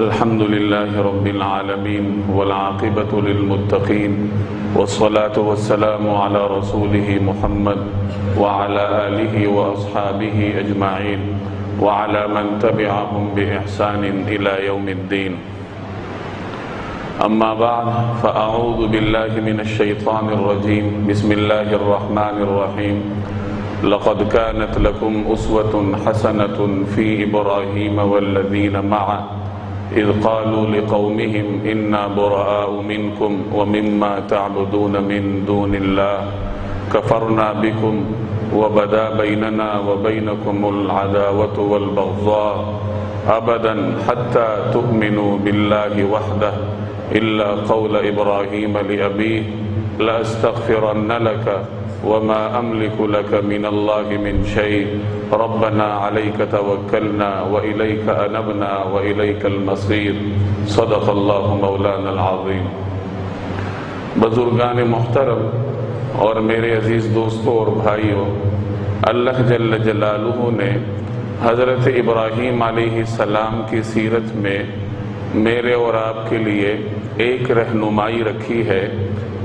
الحمد لله رب العالمين والعاقبة للمتقين والصلاة والسلام على رسوله محمد وعلى آله وأصحابه أجمعين وعلى من تبعهم بإحسان إلى يوم الدين. أما بعد فأعوذ بالله من الشيطان الرجيم. بسم الله الرحمن الرحيم. لقد كانت لكم أسوة حسنة في إبراهيم والذين معه إذ قالوا لقومهم إنا براء منكم ومما تعبدون من دون الله كفرنا بكم وبدا بيننا وبينكم العداوة والبغضاء أبدا حتى تؤمنوا بالله وحده إلا قول إبراهيم لأبيه لأستغفرن لك وما أملك لك من الله من شيء ربنا عليك توكلنا وإليك أنبنا وإليك المصير. صدق الله مولانا العظيم. بزرگان محترم اور میرے عزیز دوستوں اور بھائیوں، اللہ جل جلالہ نے حضرت ابراہیم علیہ السلام کی سیرت میں میرے اور آپ کے لیے ایک رہنمائی رکھی ہے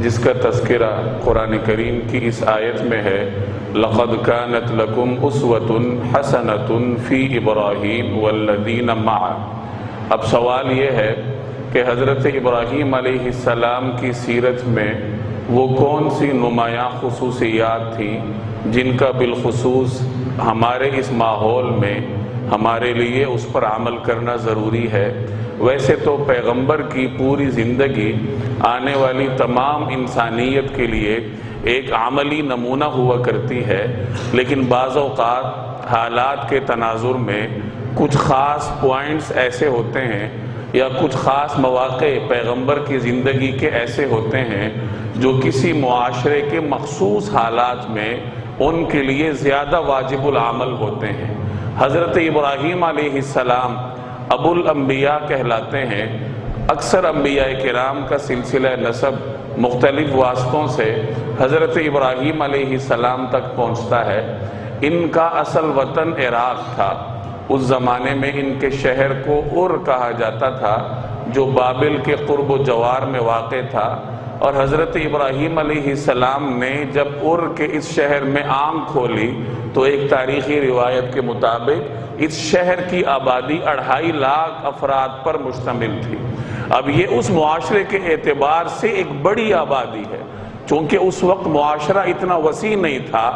جس کا تذکرہ قرآن کریم کی اس آیت میں ہے. لقد كانت لكم أسوة حسنة في إبراهيم والذين معه. اب سوال یہ ہے کہ حضرت ابراہیم علیہ السلام کی سیرت میں وہ کون سی نمایاں خصوصیات تھیں جن کا بالخصوص ہمارے اس ماحول میں ہمارے لیے اس پر عمل کرنا ضروری ہے. ویسے تو پیغمبر کی پوری زندگی آنے والی تمام انسانیت کے لیے ایک عملی نمونہ ہوا کرتی ہے، لیکن بعض اوقات حالات کے تناظر میں کچھ خاص پوائنٹس ایسے ہوتے ہیں یا کچھ خاص مواقع پیغمبر کی زندگی کے ایسے ہوتے ہیں جو کسی معاشرے کے مخصوص حالات میں ان کے لیے زیادہ واجب العمل ہوتے ہیں. حضرت ابراہیم علیہ السلام ابو الانبیاء کہلاتے ہیں. اکثر انبیاء کرام کا سلسلہ نسب مختلف واسطوں سے حضرت ابراہیم علیہ السلام تک پہنچتا ہے. ان کا اصل وطن عراق تھا. اس زمانے میں ان کے شہر کو ار کہا جاتا تھا جو بابل کے قرب و جوار میں واقع تھا. اور حضرت ابراہیم علیہ السلام نے جب ار کے اس شہر میں آنکھ کھولی تو ایک تاریخی روایت کے مطابق اس شہر کی آبادی 2.5 لاکھ افراد پر مشتمل تھی. اب یہ اس معاشرے کے اعتبار سے ایک بڑی آبادی ہے، چونکہ اس وقت معاشرہ اتنا وسیع نہیں تھا.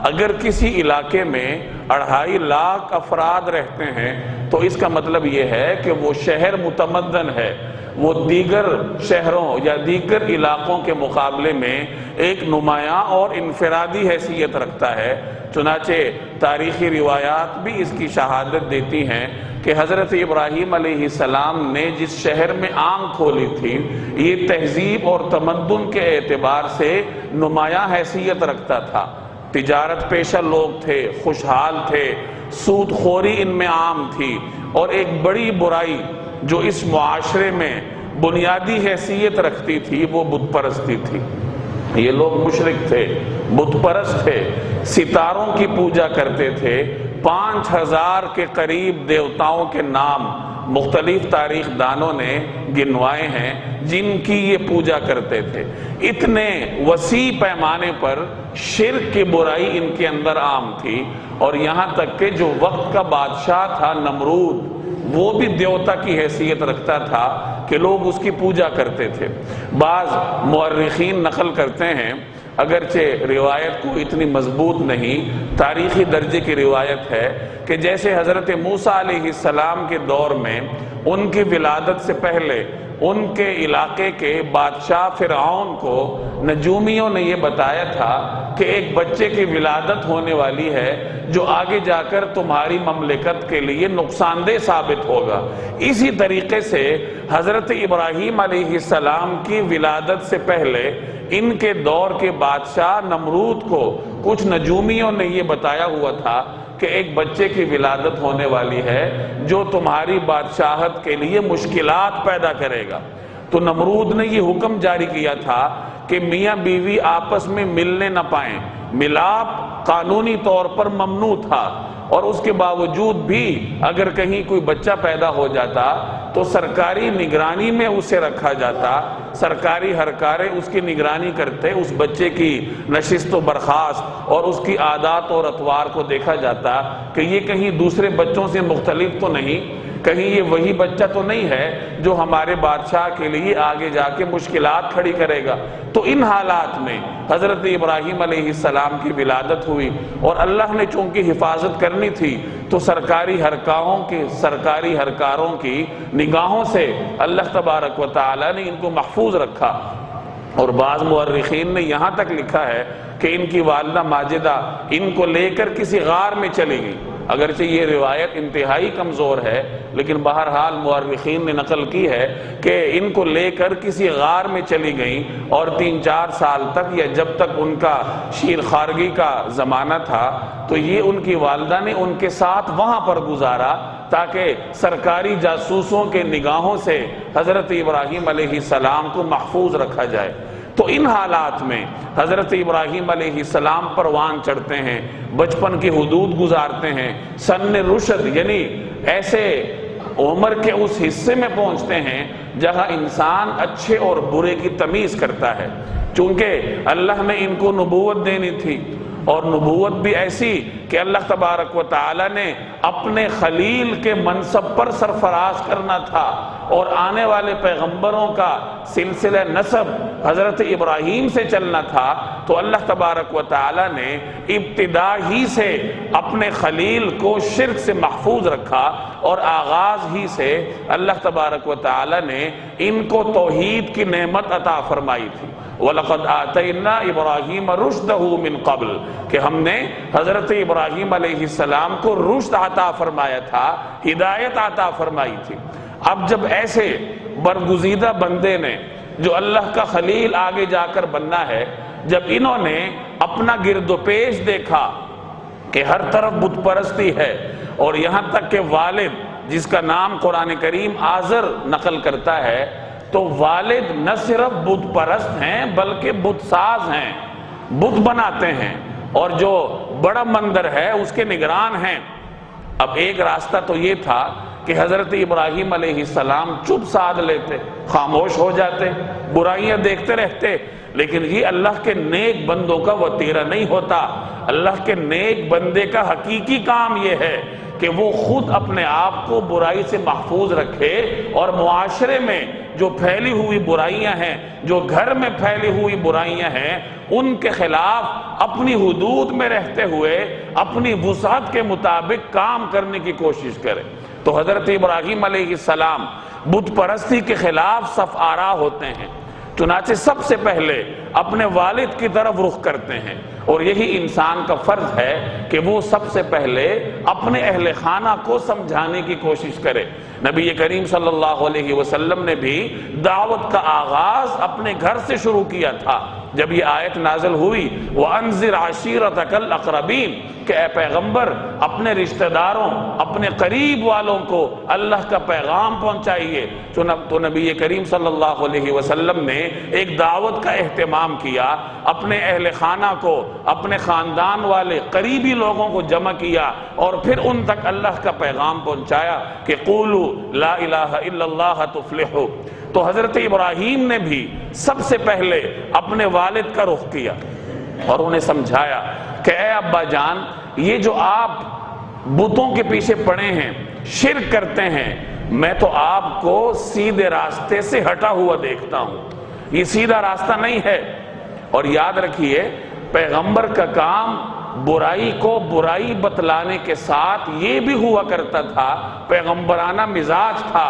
اگر کسی علاقے میں 2.5 لاکھ افراد رہتے ہیں تو اس کا مطلب یہ ہے کہ وہ شہر متمدن ہے، وہ دیگر شہروں یا دیگر علاقوں کے مقابلے میں ایک نمایاں اور انفرادی حیثیت رکھتا ہے. چنانچہ تاریخی روایات بھی اس کی شہادت دیتی ہیں کہ حضرت ابراہیم علیہ السلام نے جس شہر میں آنکھ کھولی تھی یہ تہذیب اور تمدن کے اعتبار سے نمایاں حیثیت رکھتا تھا. تجارت پیشہ لوگ تھے، خوشحال تھے، سود خوری ان میں عام تھی، اور ایک بڑی برائی جو اس معاشرے میں بنیادی حیثیت رکھتی تھی وہ بت پرستی تھی. یہ لوگ مشرک تھے، بت پرست تھے، ستاروں کی پوجا کرتے تھے. 5000 کے قریب دیوتاؤں کے نام مختلف تاریخ دانوں نے گنوائے ہیں جن کی یہ پوجا کرتے تھے. اتنے وسیع پیمانے پر شرک کی برائی ان کے اندر عام تھی، اور یہاں تک کہ جو وقت کا بادشاہ تھا نمرود، وہ بھی دیوتا کی حیثیت رکھتا تھا کہ لوگ اس کی پوجا کرتے تھے. بعض مورخین نقل کرتے ہیں، اگرچہ روایت کو اتنی مضبوط نہیں، تاریخی درجے کی روایت ہے کہ جیسے حضرت موسیٰ علیہ السلام کے دور میں ان کی ولادت سے پہلے ان کے علاقے کے بادشاہ فرعون کو نجومیوں نے یہ بتایا تھا کہ ایک بچے کی ولادت ہونے والی ہے جو آگے جا کر تمہاری مملکت کے لیے نقصان دہ ثابت ہوگا. اسی طریقے سے حضرت ابراہیم علیہ السلام کی ولادت سے پہلے ان کے دور کے بادشاہ نمرود کو کچھ نجومیوں نے یہ بتایا ہوا تھا کہ ایک بچے کی ولادت ہونے والی ہے جو تمہاری بادشاہت کے لیے مشکلات پیدا کرے گا. تو نمرود نے یہ حکم جاری کیا تھا کہ میاں بیوی آپس میں ملنے نہ پائیں. ملاپ قانونی طور پر ممنوع تھا، اور اس کے باوجود بھی اگر کہیں کوئی بچہ پیدا ہو جاتا تو سرکاری نگرانی میں اسے رکھا جاتا، سرکاری ہرکارے اس کی نگرانی کرتے، اس بچے کی نشست و برخاست اور اس کی عادات اور اطوار کو دیکھا جاتا کہ یہ کہیں دوسرے بچوں سے مختلف تو نہیں، کہیں یہ وہی بچہ تو نہیں ہے جو ہمارے بادشاہ کے لیے آگے جا کے مشکلات کھڑی کرے گا۔ تو ان حالات میں حضرت ابراہیم علیہ السلام کی ولادت ہوئی، اور اللہ نے چونکہ حفاظت کرنی تھی تو سرکاری ہرکاروں کی نگاہوں سے اللہ تبارک و تعالی نے ان کو محفوظ رکھا۔ اور بعض مورخین نے یہاں تک لکھا ہے کہ ان کی والدہ ماجدہ ان کو لے کر کسی غار میں چلی گئی، اگرچہ یہ روایت انتہائی کمزور ہے، لیکن بہرحال مورخین نے نقل کی ہے کہ ان کو لے کر کسی غار میں چلی گئیں، اور 3-4 سال تک یا جب تک ان کا شیر خارگی کا زمانہ تھا تو یہ ان کی والدہ نے ان کے ساتھ وہاں پر گزارا تاکہ سرکاری جاسوسوں کے نگاہوں سے حضرت ابراہیم علیہ السلام کو محفوظ رکھا جائے۔ تو ان حالات میں حضرت ابراہیم علیہ السلام پروان چڑھتے ہیں، بچپن کی حدود گزارتے ہیں، سن رشد یعنی ایسے عمر کے اس حصے میں پہنچتے ہیں جہاں انسان اچھے اور برے کی تمیز کرتا ہے۔ چونکہ اللہ نے ان کو نبوت دینی تھی، اور نبوت بھی ایسی کہ اللہ تبارک و تعالی نے اپنے خلیل کے منصب پر سرفراز کرنا تھا، اور آنے والے پیغمبروں کا سلسلہ نسب حضرت ابراہیم سے چلنا تھا، تو اللہ تبارک و تعالی نے ابتدا ہی سے اپنے خلیل کو شرک سے محفوظ رکھا، اور آغاز ہی سے اللہ تبارک و تعالی نے ان کو توحید کی نعمت عطا فرمائی تھی۔ وَلَقَدْ آتَيْنَا إِبْرَاهِيمَ رُشْدَهُ مِنْ قَبْلِ، کہ ہم نے حضرت ابراہیم علیہ السلام کو رشد عطا فرمایا تھا، ہدایت عطا فرمائی تھی۔ اب جب ایسے برگزیدہ بندے نے جو اللہ کا خلیل آگے جا کر بننا ہے، جب انہوں نے اپنا گرد و پیش دیکھا کہ ہر طرف بت پرستی ہے، اور یہاں تک کہ والد جس کا نام قرآن کریم آزر نقل کرتا ہے، تو والد نہ صرف بت پرست ہیں بلکہ بت ساز ہیں، بت بناتے ہیں، اور جو بڑا مندر ہے اس کے نگران ہیں۔ اب ایک راستہ تو یہ تھا کہ حضرت ابراہیم علیہ السلام چپ سادھ لیتے، خاموش ہو جاتے، برائیاں دیکھتے رہتے، لیکن یہ اللہ کے نیک بندوں کا وتیرہ نہیں ہوتا۔ اللہ کے نیک بندے کا حقیقی کام یہ ہے کہ وہ خود اپنے آپ کو برائی سے محفوظ رکھے، اور معاشرے میں جو پھیلی ہوئی برائیاں ہیں، جو گھر میں پھیلی ہوئی برائیاں ہیں، ان کے خلاف اپنی حدود میں رہتے ہوئے اپنی وسعت کے مطابق کام کرنے کی کوشش کرے۔ تو حضرت ابراہیم علیہ السلام بت پرستی کے خلاف صف آرا ہوتے ہیں، چنانچہ سب سے پہلے اپنے والد کی طرف رخ کرتے ہیں، اور یہی انسان کا فرض ہے کہ وہ سب سے پہلے اپنے اہل خانہ کو سمجھانے کی کوشش کرے۔ نبی کریم صلی اللہ علیہ وسلم نے بھی دعوت کا آغاز اپنے گھر سے شروع کیا تھا۔ جب یہ آیت نازل ہوئی وَأَنذِرْ عَشِيرَتَكَ الْأَقْرَبِينَ، کہ اے پیغمبر اپنے رشتہ داروں، اپنے قریب والوں کو اللہ کا پیغام پہنچائیے، تو نبی کریم صلی اللہ علیہ وسلم نے ایک دعوت کا اہتمام کیا، اپنے اہل خانہ کو، اپنے خاندان والے قریبی لوگوں کو جمع کیا، اور پھر ان تک اللہ کا پیغام پہنچایا کہ قولوا لا الہ الا اللہ تفلحوا۔ تو حضرت ابراہیم نے بھی سب سے پہلے اپنے والد کا رخ کیا اور انہیں سمجھایا کہ اے ابا جان، یہ جو آپ بتوں کے پیچھے پڑے ہیں، شرک کرتے ہیں، میں تو آپ کو سیدھے راستے سے ہٹا ہوا دیکھتا ہوں، یہ سیدھا راستہ نہیں ہے۔ اور یاد رکھیے پیغمبر کا کام برائی کو برائی بتلانے کے ساتھ یہ بھی ہوا کرتا تھا، پیغمبرانہ مزاج تھا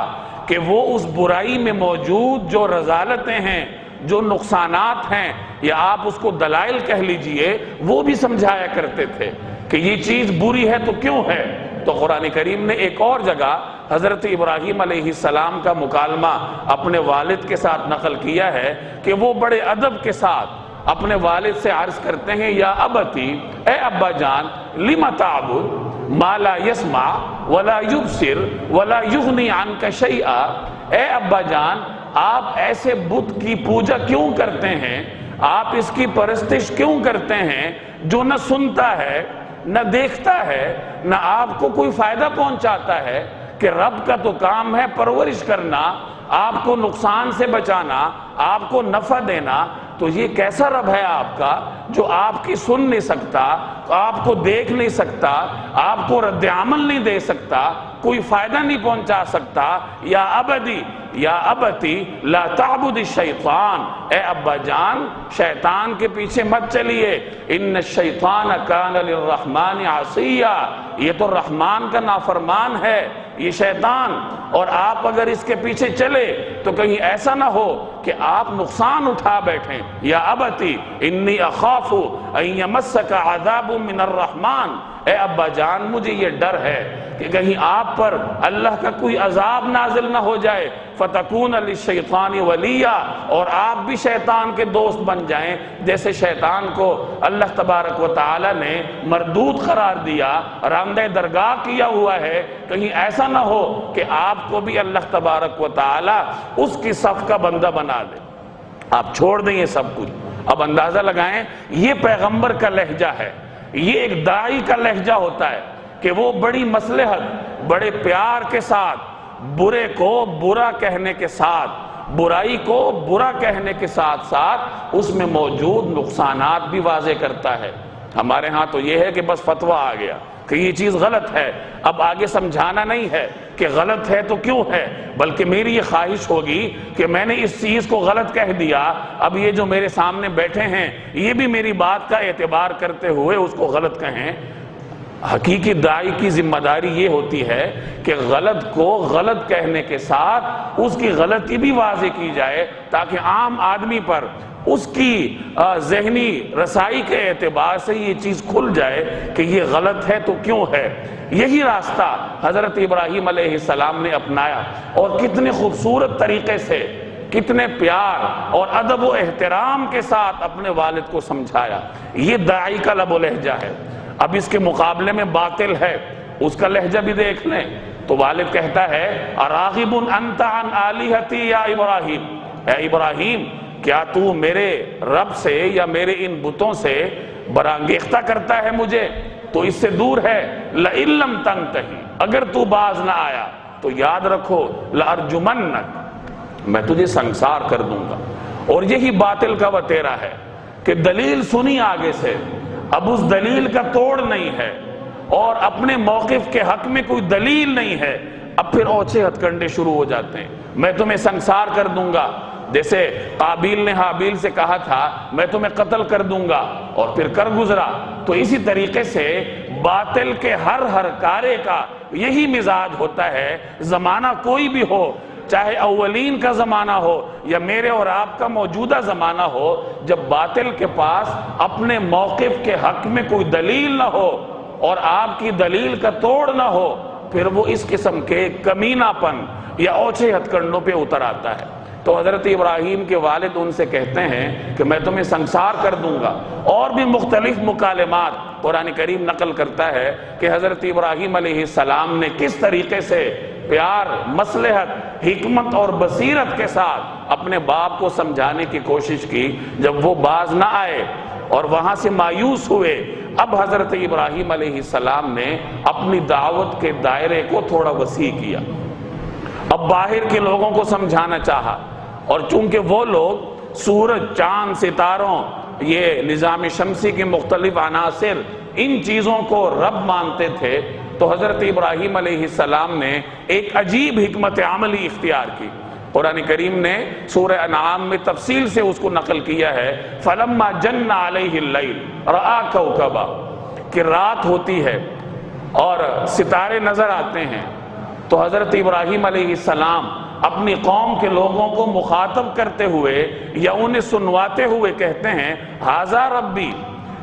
کہ وہ اس برائی میں موجود جو رذالتیں ہیں، جو نقصانات ہیں، یا آپ اس کو دلائل کہہ لیجئے، وہ بھی سمجھایا کرتے تھے کہ یہ چیز بری ہے تو کیوں ہے۔ تو قرآن کریم نے ایک اور جگہ حضرت ابراہیم علیہ السلام کا مکالمہ اپنے والد کے ساتھ نقل کیا ہے کہ وہ بڑے ادب کے ساتھ اپنے والد سے عرض کرتے ہیں یا ابتی، اے ابا جان، لم تعبد ما لا يسمع ولا يبصر ولا يغني عنك شيئا، اے ابا جان آپ ایسے بت کی پوجا کیوں کرتے ہیں، آپ اس کی پرستش کیوں کرتے ہیں جو نہ سنتا ہے، نہ دیکھتا ہے، نہ آپ کو کوئی فائدہ پہنچاتا ہے، کہ رب کا تو کام ہے پرورش کرنا، آپ کو نقصان سے بچانا، آپ کو نفع دینا، تو یہ کیسا رب ہے آپ کا جو آپ کی سن نہیں سکتا، آپ کو دیکھ نہیں سکتا، آپ کو رد عمل نہیں دے سکتا، کوئی فائدہ نہیں پہنچا سکتا؟ یا ابدی یا ابتی لا تعبد الشیطان، اے ابا جان شیطان کے پیچھے مت چلیے، ان الشیطان کان للرحمن عصیا، یہ تو رحمان کا نافرمان ہے یہ شیطان، اور آپ اگر اس کے پیچھے چلے تو کہیں ایسا نہ ہو کہ آپ نقصان اٹھا بیٹھیں۔ یا ابتی انی اخاف ان یمسک عذاب من الرحمن، اے ابا جان مجھے یہ ڈر ہے کہ کہیں آپ پر اللہ کا کوئی عذاب نازل نہ ہو جائے، فتکون للشیطان ولیا، اور آپ بھی شیطان کے دوست بن جائیں، جیسے شیطان کو اللہ تبارک و تعالی نے مردود قرار دیا، راندہ درگاہ کیا ہوا ہے، کہیں ایسا نہ ہو کہ آپ کو بھی اللہ تبارک و تعالی اس کی صف کا بندہ بنا دے، آپ چھوڑ دیں یہ سب کچھ۔ اب اندازہ لگائیں یہ پیغمبر کا لہجہ ہے، یہ ایک داعی کا لہجہ ہوتا ہے کہ وہ بڑی مصلحت، بڑے پیار کے ساتھ برے کو برا کہنے کے ساتھ، برائی کو برا کہنے کے ساتھ ساتھ اس میں موجود نقصانات بھی واضح کرتا ہے۔ ہمارے ہاں تو یہ ہے کہ بس فتویٰ آ گیا کہ یہ چیز غلط ہے، اب آگے سمجھانا نہیں ہے کہ غلط ہے تو کیوں ہے، بلکہ میری یہ خواہش ہوگی کہ میں نے اس چیز کو غلط کہہ دیا، اب یہ جو میرے سامنے بیٹھے ہیں یہ بھی میری بات کا اعتبار کرتے ہوئے اس کو غلط کہیں۔ حقیقی داعی کی ذمہ داری یہ ہوتی ہے کہ غلط کو غلط کہنے کے ساتھ اس کی غلطی بھی واضح کی جائے، تاکہ عام آدمی پر اس کی ذہنی رسائی کے اعتبار سے یہ چیز کھل جائے کہ یہ غلط ہے تو کیوں ہے۔ یہی راستہ حضرت ابراہیم علیہ السلام نے اپنایا، اور کتنے خوبصورت طریقے سے، کتنے پیار اور ادب و احترام کے ساتھ اپنے والد کو سمجھایا۔ یہ داعی کا لب و لہجہ ہے۔ اب اس کے مقابلے میں باطل ہے، اس کا لہجہ بھی دیکھ لیں تو والد کہتا ہے اراغب انت عن آلہتی یا ابراہیم، اے ابراہیم کیا تو میرے رب سے یا میرے ان بتوں سے برانگیختہ کرتا ہے مجھے؟ تو اس سے دور ہے۔ لئن لم تنتہی، اگر تو باز نہ آیا تو یاد رکھو لأرجمنک، میں تجھے سنسار کر دوں گا۔ اور یہی باطل کا وتیرا ہے کہ دلیل سنی آگے سے، اب اس دلیل کا توڑ نہیں ہے، اور اپنے موقف کے حق میں کوئی دلیل نہیں ہے، اب پھر اوچھے ہتھ کنڈے شروع ہو جاتے ہیں، میں تمہیں سنسار کر دوں گا۔ جیسے قابیل نے حابیل سے کہا تھا میں تمہیں قتل کر دوں گا، اور پھر کر گزرا۔ تو اسی طریقے سے باطل کے ہر کارے کا یہی مزاج ہوتا ہے، زمانہ کوئی بھی ہو، چاہے اولین کا زمانہ ہو یا میرے اور آپ کا موجودہ زمانہ ہو، جب باطل کے پاس اپنے موقف کے حق میں کوئی دلیل نہ ہو اور آپ کی دلیل کا توڑ نہ ہو، پھر وہ اس قسم کے کمینہ پن یا اوچھے ہتھ کنڈوں پہ اتر آتا ہے۔ تو حضرت ابراہیم کے والد ان سے کہتے ہیں کہ میں تمہیں سنسار کر دوں گا۔ اور بھی مختلف مکالمات قرآن کریم نقل کرتا ہے کہ حضرت ابراہیم علیہ السلام نے کس طریقے سے پیار، مصلحت، حکمت اور بصیرت کے ساتھ اپنے باپ کو سمجھانے کی کوشش کی۔ جب وہ باز نہ آئے اور وہاں سے مایوس ہوئے، اب حضرت ابراہیم علیہ السلام نے اپنی دعوت کے دائرے کو تھوڑا وسیع کیا، اب باہر کے لوگوں کو سمجھانا چاہا۔ اور چونکہ وہ لوگ سورج، چاند، ستاروں، یہ نظام شمسی کے مختلف عناصر، ان چیزوں کو رب مانتے تھے، تو حضرت ابراہیم علیہ السلام نے ایک عجیب حکمت عملی اختیار کی۔ قرآن کریم نے سورہ انعام میں تفصیل سے اس کو نقل کیا ہے، فَلَمَّا جَنَّ عَلَيْهِ اللَّيْلُ رَآ كَوْكَبًا، کہ رات ہوتی ہے اور ستارے نظر آتے ہیں، تو حضرت ابراہیم علیہ السلام اپنی قوم کے لوگوں کو مخاطب کرتے ہوئے یا انہیں سنواتے ہوئے کہتے ہیں ھذا ربی،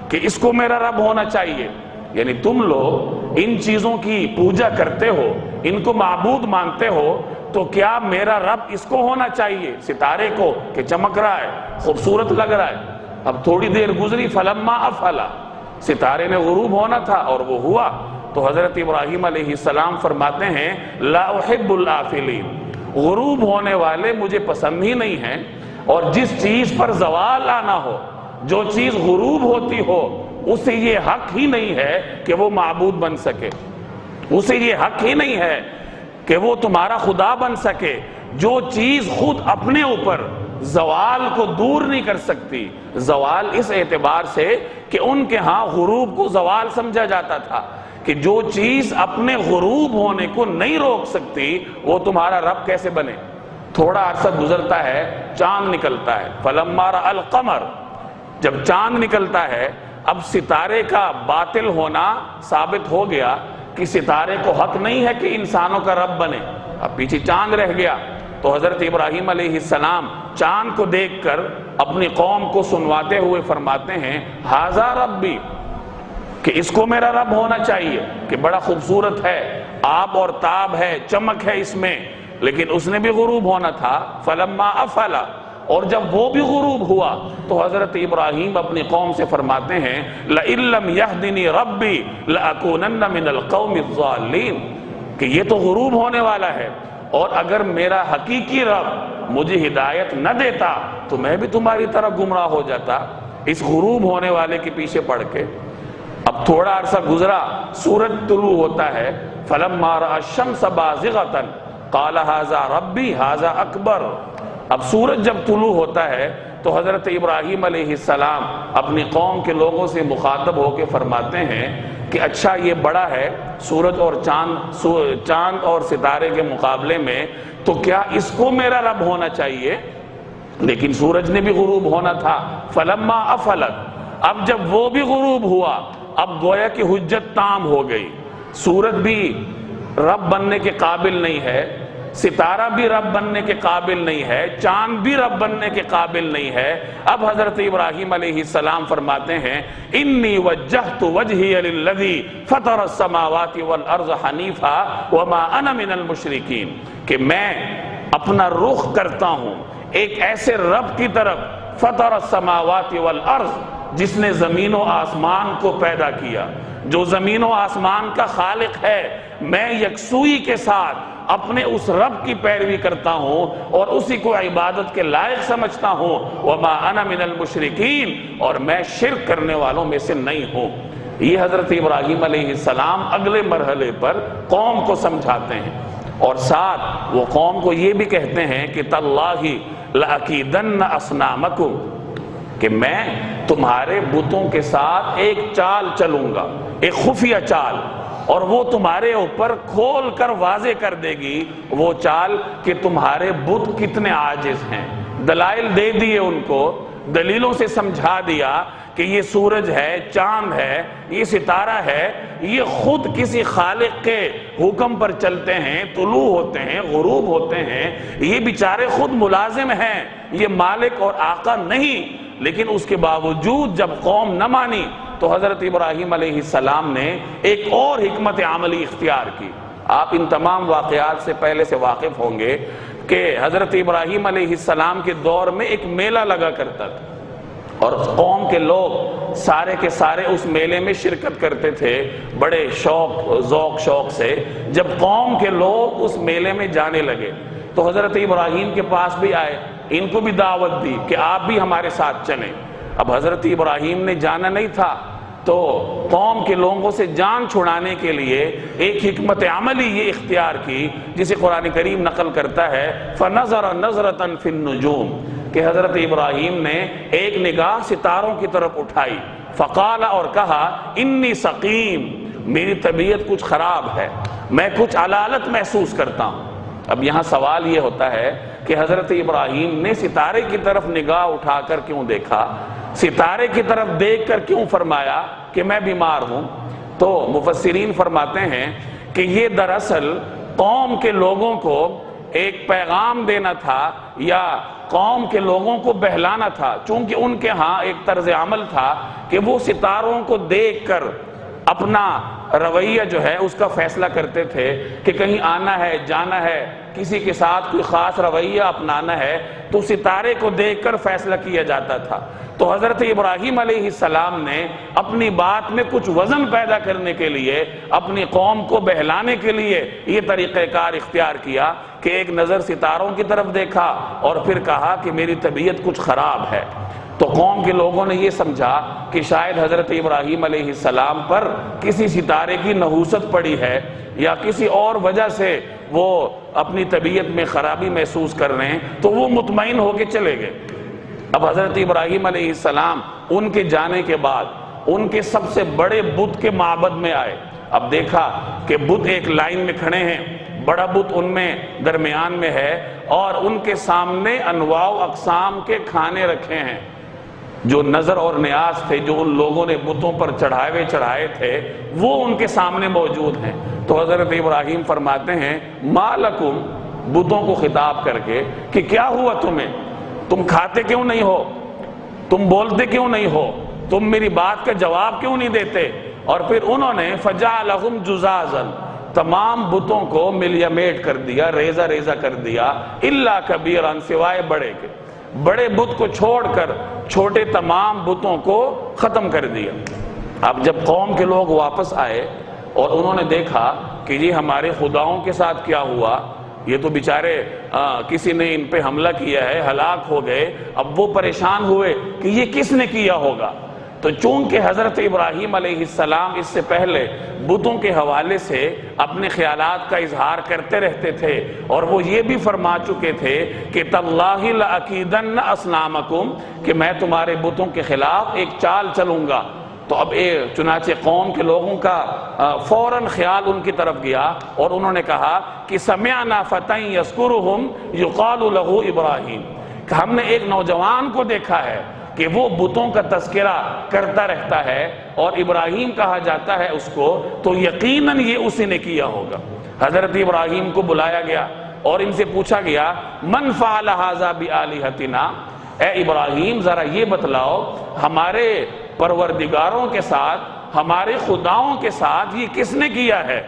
کہ اس کو میرا رب ہونا چاہیے۔ یعنی تم لوگ ان چیزوں کی پوجا کرتے ہو، ان کو معبود مانتے ہو، تو کیا میرا رب اس کو ہونا چاہیے، ستارے کو، کہ چمک رہا ہے، خوبصورت لگ رہا ہے۔ اب تھوڑی دیر گزری، فلما افلا، ستارے نے غروب ہونا تھا اور وہ ہوا، تو حضرت ابراہیم علیہ السلام فرماتے ہیں لا احب الافلین، غروب ہونے والے مجھے پسند ہی نہیں ہیں، اور جس چیز پر زوال آنا ہو، جو چیز غروب ہوتی ہو، اسے یہ حق ہی نہیں ہے کہ وہ معبود بن سکے، اسے یہ حق ہی نہیں ہے کہ وہ تمہارا خدا بن سکے جو چیز خود اپنے اوپر زوال کو دور نہیں کر سکتی. زوال اس اعتبار سے کہ ان کے ہاں غروب کو زوال سمجھا جاتا تھا کہ جو چیز اپنے غروب ہونے کو نہیں روک سکتی وہ تمہارا رب کیسے بنے. تھوڑا عرصہ گزرتا ہے، چاند نکلتا ہے. فلما رأى القمر، جب چاند نکلتا ہے اب ستارے کا باطل ہونا ثابت ہو گیا کہ ستارے کو حق نہیں ہے کہ انسانوں کا رب بنے. اب پیچھے چاند رہ گیا تو حضرت ابراہیم علیہ السلام چاند کو دیکھ کر اپنی قوم کو سنواتے ہوئے فرماتے ہیں ھذا ربی، کہ اس کو میرا رب ہونا چاہیے، کہ بڑا خوبصورت ہے، آب اور تاب ہے، چمک ہے اس میں، لیکن اس نے بھی غروب ہونا تھا. فلما افل، اور جب وہ بھی غروب ہوا تو حضرت ابراہیم اپنی قوم سے فرماتے ہیں لئن لم یہدنی ربی لأکونن من القوم الضالین، کہ یہ تو غروب ہونے والا ہے، اور اگر میرا حقیقی رب مجھے ہدایت نہ دیتا تو میں بھی تمہاری طرح گمراہ ہو جاتا اس غروب ہونے والے کے پیچھے پڑھ کے. اب تھوڑا عرصہ گزرا، سورج طلوع ہوتا ہے. فلما رأى الشمس بازغة قال ھذا ربی ھذا اکبر. اب سورج جب طلوع ہوتا ہے تو حضرت ابراہیم علیہ السلام اپنی قوم کے لوگوں سے مخاطب ہو کے فرماتے ہیں کہ اچھا یہ بڑا ہے سورج اور چاند اور ستارے کے مقابلے میں، تو کیا اس کو میرا رب ہونا چاہیے؟ لیکن سورج نے بھی غروب ہونا تھا. فلما افلت، اب جب وہ بھی غروب ہوا اب گویا کہ حجت تام ہو گئی. سورج بھی رب بننے کے قابل نہیں ہے، ستارہ بھی رب بننے کے قابل نہیں ہے، چاند بھی رب بننے کے قابل نہیں ہے. اب حضرت ابراہیم علیہ السلام فرماتے ہیں انی وجہت وجہی للذی فطر السماوات والارض حنیفا وما انا من المشرکین، کہ میں اپنا رخ کرتا ہوں ایک ایسے رب کی طرف فطر السماوات والارض جس نے زمین و آسمان کو پیدا کیا، جو زمین و آسمان کا خالق ہے. میں یکسوئی کے ساتھ اپنے اس رب کی پیروی کرتا ہوں اور اسی کو عبادت کے لائق سمجھتا ہوں. وما انا من المشرکین، اور میں شرک کرنے والوں میں سے نہیں ہوں. یہ حضرت ابراہیم علیہ السلام اگلے مرحلے پر قوم کو سمجھاتے ہیں، اور ساتھ وہ قوم کو یہ بھی کہتے ہیں کہ تاللہ لأکیدن اصنامکم، کہ میں تمہارے بتوں کے ساتھ ایک چال چلوں گا، ایک خفیہ چال، اور وہ تمہارے اوپر کھول کر واضح کر دے گی وہ چال کہ تمہارے بت کتنے عاجز ہیں. دلائل دے دیے ان کو، دلیلوں سے سمجھا دیا کہ یہ سورج ہے، چاند ہے، یہ ستارہ ہے، یہ خود کسی خالق کے حکم پر چلتے ہیں، طلوع ہوتے ہیں، غروب ہوتے ہیں. یہ بیچارے خود ملازم ہیں، یہ مالک اور آقا نہیں. لیکن اس کے باوجود جب قوم نہ مانی تو حضرت ابراہیم علیہ السلام نے ایک اور حکمت عملی اختیار کی. آپ ان تمام واقعات سے پہلے سے واقف ہوں گے کہ حضرت ابراہیم علیہ السلام کے دور میں ایک میلہ لگا کرتا تھا، اور قوم کے لوگ سارے کے سارے اس میلے میں شرکت کرتے تھے بڑے ذوق سے. جب قوم کے لوگ اس میلے میں جانے لگے تو حضرت ابراہیم کے پاس بھی آئے، ان کو بھی دعوت دی کہ آپ بھی ہمارے ساتھ چلیں. اب حضرت ابراہیم نے جانا نہیں تھا تو قوم کے لوگوں سے جان چھڑانے کے لیے ایک حکمت عملی یہ اختیار کی جسے قرآن کریم نقل کرتا ہے فَنَظَرَ نَظْرَةً فِي النُّجُومِ، کہ حضرت ابراہیم نے ایک نگاہ ستاروں کی طرف اٹھائی. فقال، اور کہا انی سقیم، میری طبیعت کچھ خراب ہے، میں کچھ علالت محسوس کرتا ہوں. اب یہاں سوال یہ ہوتا ہے کہ حضرت ابراہیم نے ستارے کی طرف نگاہ اٹھا کر کیوں دیکھا، ستارے کی طرف دیکھ کر کیوں فرمایا کہ میں بیمار ہوں؟ تو مفسرین فرماتے ہیں کہ یہ دراصل قوم کے لوگوں کو ایک پیغام دینا تھا یا قوم کے لوگوں کو بہلانا تھا، چونکہ ان کے ہاں ایک طرز عمل تھا کہ وہ ستاروں کو دیکھ کر اپنا رویہ جو ہے اس کا فیصلہ کرتے تھے کہ کہیں آنا ہے، جانا ہے، کسی کے ساتھ کوئی خاص رویہ اپنانا ہے تو ستارے کو دیکھ کر فیصلہ کیا جاتا تھا. تو حضرت ابراہیم علیہ السلام نے اپنی بات میں کچھ وزن پیدا کرنے کے لیے، اپنی قوم کو بہلانے کے لیے یہ طریقہ کار اختیار کیا کہ ایک نظر ستاروں کی طرف دیکھا اور پھر کہا کہ میری طبیعت کچھ خراب ہے. تو قوم کے لوگوں نے یہ سمجھا کہ شاید حضرت ابراہیم علیہ السلام پر کسی ستارے کی نحوست پڑی ہے یا کسی اور وجہ سے وہ اپنی طبیعت میں خرابی محسوس کر رہے ہیں، تو وہ مطمئن ہو کے چلے گئے۔ اب حضرت ابراہیم علیہ السلام ان کے جانے کے بعد ان کے سب سے بڑے بت کے معبد میں آئے۔ اب دیکھا کہ بت ایک لائن میں کھڑے ہیں، بڑا بت ان میں درمیان میں ہے، اور ان کے سامنے انواع و اقسام کے کھانے رکھے ہیں۔ جو نظر اور نیاز تھے، جو ان لوگوں نے بتوں پر چڑھائے تھے، وہ ان کے سامنے موجود ہیں۔ تو حضرت ابراہیم فرماتے ہیں ما لکم، بتوں کو خطاب کر کے کہ کیا ہوا تمہیں، تم کھاتے کیوں نہیں ہو، تم بولتے کیوں نہیں ہو، تم میری بات کا جواب کیوں نہیں دیتے؟ اور پھر انہوں نے فجعلہم جزازا، تمام بتوں کو ملیمیٹ کر دیا، ریزہ ریزہ کر دیا، الا کبیرا، سوائے بڑے کے، بڑے بت کو چھوڑ کر چھوٹے تمام بتوں کو ختم کر دیا۔ اب جب قوم کے لوگ واپس آئے اور انہوں نے دیکھا کہ یہ ہمارے خداؤں کے ساتھ کیا ہوا، یہ تو بیچارے کسی نے ان پہ حملہ کیا ہے، ہلاک ہو گئے، اب وہ پریشان ہوئے کہ یہ کس نے کیا ہوگا۔ تو چونکہ حضرت ابراہیم علیہ السلام اس سے پہلے بتوں کے حوالے سے اپنے خیالات کا اظہار کرتے رہتے تھے، اور وہ یہ بھی فرما چکے تھے کہ تاللہ لأکیدن اصنامکم، کہ میں تمہارے بتوں کے خلاف ایک چال چلوں گا۔ تو اب چنانچہ قوم کے لوگوں کا فوراً خیال ان کی طرف گیا، اور انہوں نے کہا کہ سمعنا فتى یذکرہم یقال لہ ابراہیم، کہ ہم نے ایک نوجوان کو دیکھا ہے کہ وہ بتوں کا تذکرہ کرتا رہتا ہے اور ابراہیم کہا جاتا ہے اس کو، تو یقیناً یہ اسی نے کیا ہوگا۔ حضرت ابراہیم کو بلایا گیا اور ان سے پوچھا گیا من فعل ھذا بآلہتنا، اے ابراہیم ذرا یہ بتلاؤ ہمارے پروردگاروں کے ساتھ، ہمارے خداؤں کے ساتھ یہ کس نے کیا ہے؟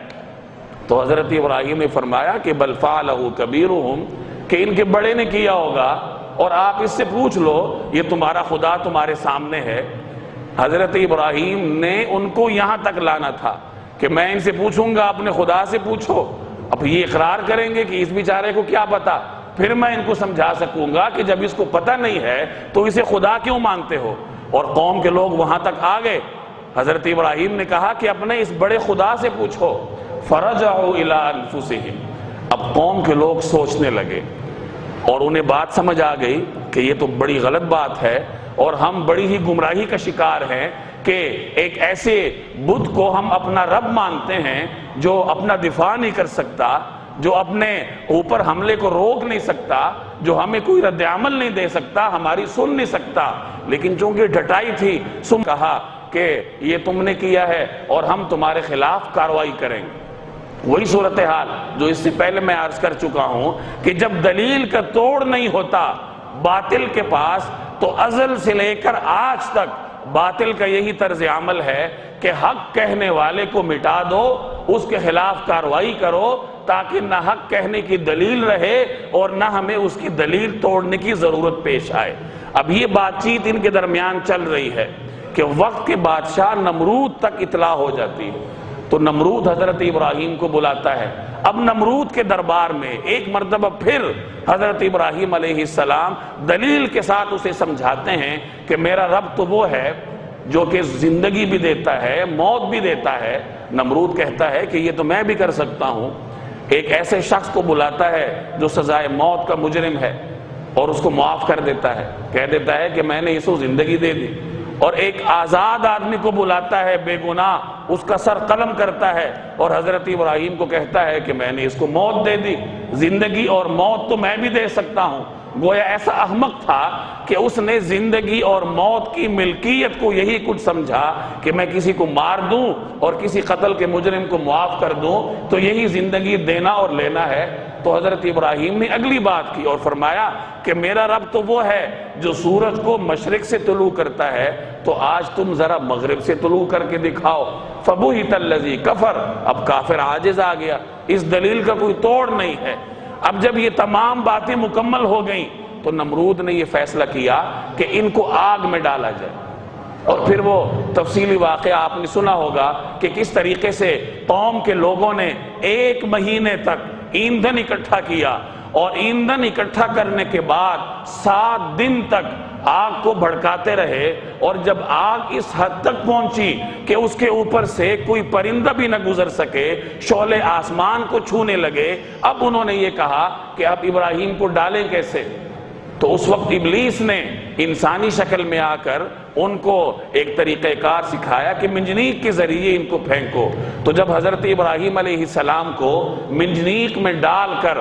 تو حضرت ابراہیم نے فرمایا کہ بل فعلہ کبیرہم، کہ ان کے بڑے نے کیا ہوگا، اور آپ اس سے پوچھ لو، یہ تمہارا خدا تمہارے سامنے ہے۔ حضرت ابراہیم نے ان کو یہاں تک لانا تھا کہ میں ان سے پوچھوں گا، اپنے خدا سے پوچھو۔ اب یہ اقرار کریں گے کہ اس بیچارے کو کیا پتا، پھر میں ان کو سمجھا سکوں گا کہ جب اس کو پتہ نہیں ہے تو اسے خدا کیوں مانتے ہو۔ اور قوم کے لوگ وہاں تک آ گئے۔ حضرت ابراہیم نے کہا کہ اپنے اس بڑے خدا سے پوچھو۔ فرجعوا الی انفسہم، اب قوم کے لوگ سوچنے لگے اور انہیں بات سمجھ آ گئی کہ یہ تو بڑی غلط بات ہے، اور ہم بڑی ہی گمراہی کا شکار ہیں کہ ایک ایسے بت کو ہم اپنا رب مانتے ہیں جو اپنا دفاع نہیں کر سکتا، جو اپنے اوپر حملے کو روک نہیں سکتا، جو ہمیں کوئی رد عمل نہیں دے سکتا، ہماری سن نہیں سکتا۔ لیکن چونکہ ڈھٹائی تھی، کہا کہ یہ تم نے کیا ہے اور ہم تمہارے خلاف کارروائی کریں گے۔ وہی صورتحال جو اس سے پہلے میں عرض کر چکا ہوں کہ جب دلیل کا توڑ نہیں ہوتا باطل کے پاس، تو ازل سے لے کر آج تک باطل کا یہی طرز عمل ہے کہ حق کہنے والے کو مٹا دو، اس کے خلاف کارروائی کرو، تاکہ نہ حق کہنے کی دلیل رہے اور نہ ہمیں اس کی دلیل توڑنے کی ضرورت پیش آئے۔ اب یہ بات چیت ان کے درمیان چل رہی ہے کہ وقت کے بادشاہ نمرود تک اطلاع ہو جاتی ہے۔ تو نمرود حضرت ابراہیم کو بلاتا ہے۔ اب نمرود کے دربار میں ایک مرتبہ پھر حضرت ابراہیم علیہ السلام دلیل کے ساتھ اسے سمجھاتے ہیں کہ میرا رب تو وہ ہے جو کہ زندگی بھی دیتا ہے، موت بھی دیتا ہے۔ نمرود کہتا ہے کہ یہ تو میں بھی کر سکتا ہوں۔ ایک ایسے شخص کو بلاتا ہے جو سزائے موت کا مجرم ہے اور اس کو معاف کر دیتا ہے، کہہ دیتا ہے کہ میں نے اس کو زندگی دے دی۔ اور ایک آزاد آدمی کو بلاتا ہے بے گناہ، اس کا سر قلم کرتا ہے اور حضرت ابراہیم کو کہتا ہے کہ میں نے اس کو موت دے دی، زندگی اور موت تو میں بھی دے سکتا ہوں۔ گویا ایسا احمق تھا کہ اس نے زندگی اور موت کی ملکیت کو یہی کچھ سمجھا کہ میں کسی کو مار دوں اور کسی قتل کے مجرم کو معاف کر دوں تو یہی زندگی دینا اور لینا ہے۔ تو حضرت ابراہیم نے اگلی بات کی اور فرمایا کہ میرا رب تو وہ ہے جو سورج کو مشرق سے طلوع کرتا ہے، تو آج تم ذرا مغرب سے طلوع کر کے دکھاؤ۔ فَبُهِتَ الَّذِي كَفَرَ، اب کافر عاجز آ گیا، اس دلیل کا کوئی توڑ نہیں ہے۔ اب جب یہ تمام باتیں مکمل ہو گئیں تو نمرود نے یہ فیصلہ کیا کہ ان کو آگ میں ڈالا جائے۔ اور پھر وہ تفصیلی واقعہ آپ نے سنا ہوگا کہ کس طریقے سے قوم کے لوگوں نے 1 مہینے تک ایندھن اکٹھا کیا، اور ایندھن اکٹھا کرنے کے بعد 7 دن تک آگ کو بھڑکاتے رہے، اور جب آگ اس حد تک پہنچی کہ اس کے اوپر سے کوئی پرندہ بھی نہ گزر سکے، شعلے آسمان کو چھونے لگے، اب انہوں نے یہ کہا کہ اب ابراہیم کو ڈالیں کیسے؟ تو اس وقت ابلیس نے انسانی شکل میں آ کر ان کو ایک طریقہ کار سکھایا کہ منجنیق کے ذریعے ان کو پھینکو۔ تو جب حضرت ابراہیم علیہ السلام کو منجنیق میں ڈال کر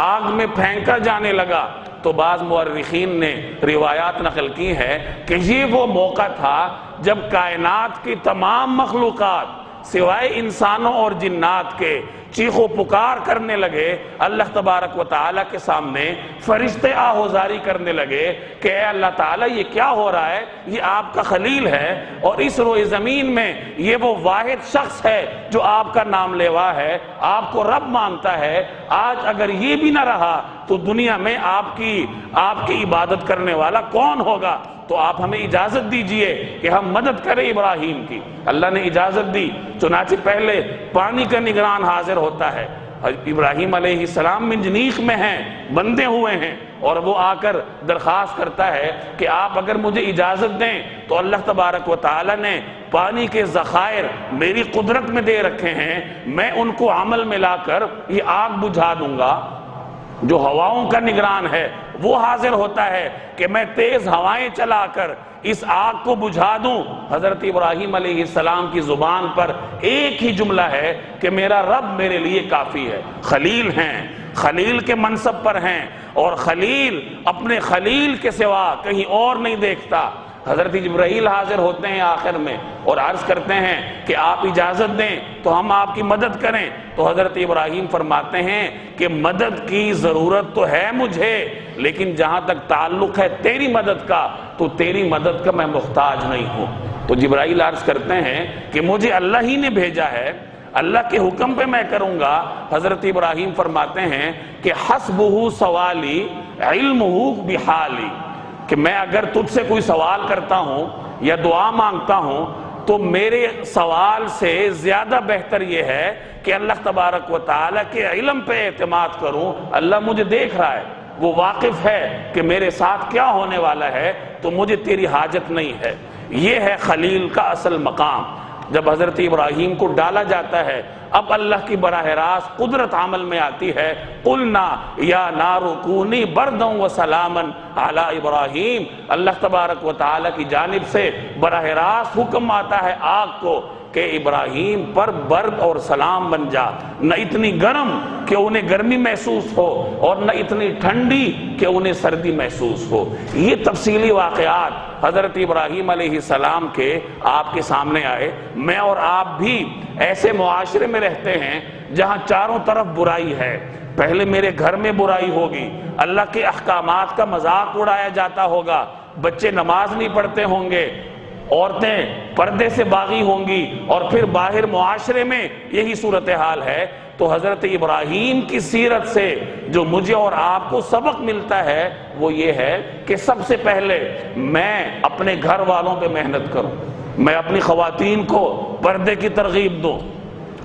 آگ میں پھینکا جانے لگا، تو بعض مورخین نے روایات نقل کی ہے کہ یہ وہ موقع تھا جب کائنات کی تمام مخلوقات سوائے انسانوں اور جنات کے چیخ و پکار کرنے لگے، اللہ تبارک و تعالیٰ کے سامنے فرشتے آہوزاری کرنے لگے کہ اے اللہ تعالیٰ یہ کیا ہو رہا ہے؟ یہ آپ کا خلیل ہے، اور اس روئے زمین میں یہ وہ واحد شخص ہے جو آپ کا نام لیوا ہے، آپ کو رب مانتا ہے، آج اگر یہ بھی نہ رہا تو دنیا میں آپ کی عبادت کرنے والا کون ہوگا؟ تو آپ ہمیں اجازت دیجئے کہ ہم مدد کریں ابراہیم کی۔ اللہ نے اجازت دی، چنانچہ پہلے پانی کا نگران حاضر ہوتا ہے، ابراہیم علیہ السلام منجنیق میں ہیں، بندے ہوئے ہیں، اور وہ آ کر درخواست کرتا ہے کہ آپ اگر مجھے اجازت دیں تو اللہ تبارک و تعالی نے پانی کے ذخائر میری قدرت میں دے رکھے ہیں، میں ان کو عمل میں لا کر یہ آگ بجھا دوں گا۔ جو ہواؤں کا نگران ہے وہ حاضر ہوتا ہے کہ میں تیز ہوائیں چلا کر اس آگ کو بجھا دوں۔ حضرت ابراہیم علیہ السلام کی زبان پر ایک ہی جملہ ہے کہ میرا رب میرے لیے کافی ہے۔ خلیل ہیں، خلیل کے منصب پر ہیں، اور خلیل اپنے خلیل کے سوا کہیں اور نہیں دیکھتا۔ حضرت جبرائیل حاضر ہوتے ہیں آخر میں اور عرض کرتے ہیں کہ آپ اجازت دیں تو ہم آپ کی مدد کریں، تو حضرت ابراہیم فرماتے ہیں کہ مدد کی ضرورت تو ہے مجھے، لیکن جہاں تک تعلق ہے تیری مدد کا تو تیری مدد کا میں محتاج نہیں ہوں۔ تو جبرائیل عرض کرتے ہیں کہ مجھے اللہ ہی نے بھیجا ہے، اللہ کے حکم پہ میں کروں گا۔ حضرت ابراہیم فرماتے ہیں کہ حسبہ سوالی علمہ بحالی، کہ میں اگر تجھ سے کوئی سوال کرتا ہوں یا دعا مانگتا ہوں تو میرے سوال سے زیادہ بہتر یہ ہے کہ اللہ تبارک و تعالیٰ کے علم پہ اعتماد کروں۔ اللہ مجھے دیکھ رہا ہے، وہ واقف ہے کہ میرے ساتھ کیا ہونے والا ہے، تو مجھے تیری حاجت نہیں ہے۔ یہ ہے خلیل کا اصل مقام۔ جب حضرت ابراہیم کو ڈالا جاتا ہے، اب اللہ کی براہ راست قدرت عمل میں آتی ہے۔ قلنا یا نار کونی بردا وسلاما علی ابراہیم، اللہ تبارک و تعالیٰ کی جانب سے براہ راست حکم آتا ہے آگ کو کہ ابراہیم پر برد اور سلام بن جا، نہ اتنی گرم کہ انہیں گرمی محسوس ہو اور نہ اتنی ٹھنڈی کہ انہیں سردی محسوس ہو۔ یہ تفصیلی واقعات حضرت ابراہیم علیہ السلام کے آپ کے سامنے آئے۔ میں اور آپ بھی ایسے معاشرے میں رہتے ہیں جہاں چاروں طرف برائی ہے۔ پہلے میرے گھر میں برائی ہوگی، اللہ کے احکامات کا مذاق اڑایا جاتا ہوگا، بچے نماز نہیں پڑھتے ہوں گے، عورتیں پردے سے باغی ہوں گی، اور پھر باہر معاشرے میں یہی صورتحال ہے۔ تو حضرت ابراہیم کی سیرت سے جو مجھے اور آپ کو سبق ملتا ہے وہ یہ ہے کہ سب سے پہلے میں اپنے گھر والوں پہ محنت کروں، میں اپنی خواتین کو پردے کی ترغیب دوں،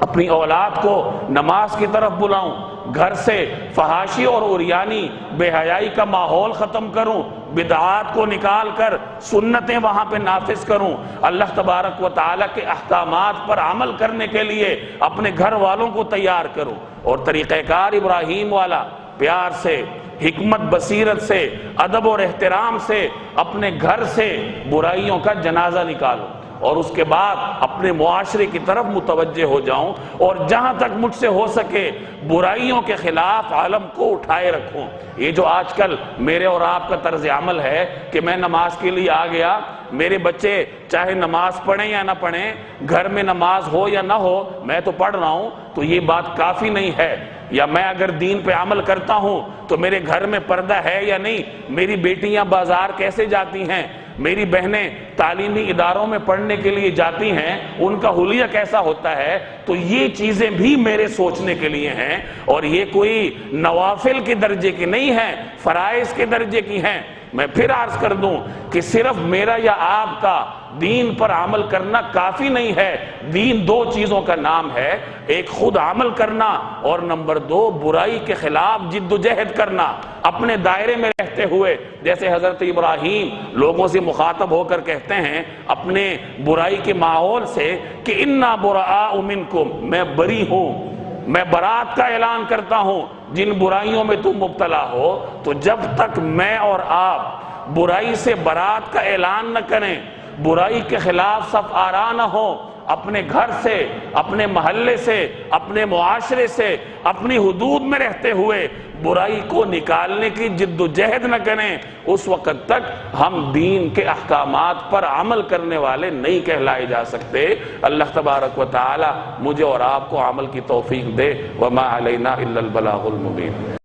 اپنی اولاد کو نماز کی طرف بلاؤں، گھر سے فحاشی اور عریانی بے حیائی کا ماحول ختم کروں، بدعات کو نکال کر سنتیں وہاں پہ نافذ کروں، اللہ تبارک و تعالیٰ کے احکامات پر عمل کرنے کے لیے اپنے گھر والوں کو تیار کروں، اور طریقہ کار ابراہیم والا پیار سے، حکمت بصیرت سے، ادب اور احترام سے اپنے گھر سے برائیوں کا جنازہ نکالوں، اور اس کے بعد اپنے معاشرے کی طرف متوجہ ہو جاؤں، اور جہاں تک مجھ سے ہو سکے برائیوں کے خلاف عالم کو اٹھائے رکھوں۔ یہ جو آج کل میرے اور آپ کا طرز عمل ہے کہ میں نماز کے لیے آ گیا، میرے بچے چاہے نماز پڑھیں یا نہ پڑھیں، گھر میں نماز ہو یا نہ ہو، میں تو پڑھ رہا ہوں، تو یہ بات کافی نہیں ہے۔ یا میں اگر دین پہ عمل کرتا ہوں تو میرے گھر میں پردہ ہے یا نہیں، میری بیٹیاں بازار کیسے جاتی ہیں، میری بہنیں تعلیمی اداروں میں پڑھنے کے لیے جاتی ہیں، ان کا حلیہ کیسا ہوتا ہے، تو یہ چیزیں بھی میرے سوچنے کے لیے ہیں، اور یہ کوئی نوافل کے درجے کی نہیں ہیں، فرائض کے درجے کی ہیں۔ میں پھر عرض کر دوں کہ صرف میرا یا آپ کا دین پر عمل کرنا کافی نہیں ہے۔ دین دو چیزوں کا نام ہے، ایک خود عمل کرنا اور نمبر دو برائی کے خلاف جد و جہد کرنا، اپنے دائرے میں رہتے ہوئے۔ جیسے حضرت ابراہیم لوگوں سے مخاطب ہو کر کہتے ہیں اپنے برائی کے ماحول سے کہ انا براء منکم، میں بری ہوں، میں برات کا اعلان کرتا ہوں جن برائیوں میں تم مبتلا ہو۔ تو جب تک میں اور آپ برائی سے برات کا اعلان نہ کریں، برائی کے خلاف صف آرا نہ ہو، اپنے گھر سے، اپنے محلے سے، اپنے معاشرے سے، اپنی حدود میں رہتے ہوئے برائی کو نکالنے کی جد و جہد نہ کریں، اس وقت تک ہم دین کے احکامات پر عمل کرنے والے نہیں کہلائے جا سکتے۔ اللہ تبارک و تعالی مجھے اور آپ کو عمل کی توفیق دے۔ وما علینا الا البلاغ المبین۔